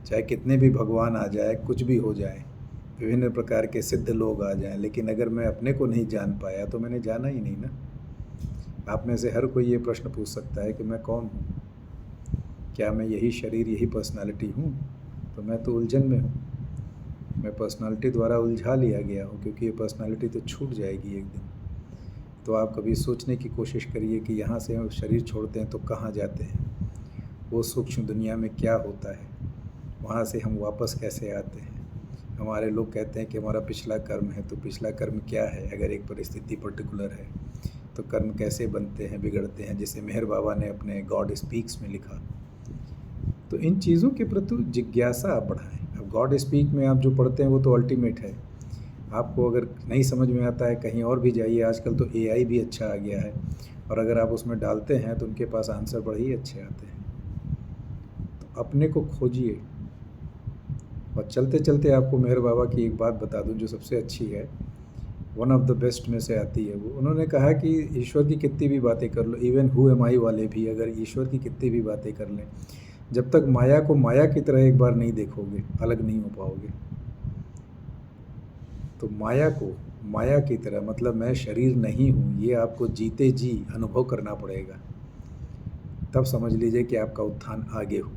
चाहे कितने भी भगवान आ जाए, कुछ भी हो जाए, विभिन्न प्रकार के सिद्ध लोग आ जाएं, लेकिन अगर मैं अपने को नहीं जान पाया तो मैंने जाना ही नहीं ना। आप में से हर कोई ये प्रश्न पूछ सकता है कि मैं कौन हूँ, क्या मैं यही शरीर, यही पर्सनालिटी हूँ? तो मैं तो उलझन में हूँ, मैं पर्सनालिटी द्वारा उलझा लिया गया हूँ, क्योंकि ये पर्सनालिटी तो छूट जाएगी एक दिन। तो आप कभी सोचने की कोशिश करिए कि यहाँ से हम शरीर छोड़ते हैं तो कहाँ जाते हैं, वो सूक्ष्म दुनिया में क्या होता है, वहाँ से हम वापस कैसे आते हैं। हमारे लोग कहते हैं कि हमारा पिछला कर्म है, तो पिछला कर्म क्या है? अगर एक परिस्थिति पर्टिकुलर है तो कर्म कैसे बनते हैं, बिगड़ते हैं, जैसे मेहर बाबा ने अपने गॉड स्पीक्स में लिखा। तो इन चीज़ों के प्रति जिज्ञासा आप बढ़ाएं। अब गॉड स्पीक में आप जो पढ़ते हैं वो तो अल्टीमेट है। आपको अगर नहीं समझ में आता है, कहीं और भी जाइए, आजकल तो एआई भी अच्छा आ गया है, और अगर आप उसमें डालते हैं तो उनके पास आंसर बड़े ही अच्छे आते हैं। तो अपने को खोजिए। और चलते चलते आपको मेहर बाबा की एक बात बता दूं जो सबसे अच्छी है, वन ऑफ द बेस्ट में से आती है वो। उन्होंने कहा कि ईश्वर की कितनी भी बातें कर लो, इवन हु एम आई वाले भी अगर ईश्वर की कितनी भी बातें कर लें, जब तक माया को माया की तरह एक बार नहीं देखोगे, अलग नहीं हो पाओगे। तो माया को माया की तरह, मतलब मैं शरीर नहीं हूँ, ये आपको जीते जी अनुभव करना पड़ेगा। तब समझ लीजिए कि आपका उत्थान आगे हो।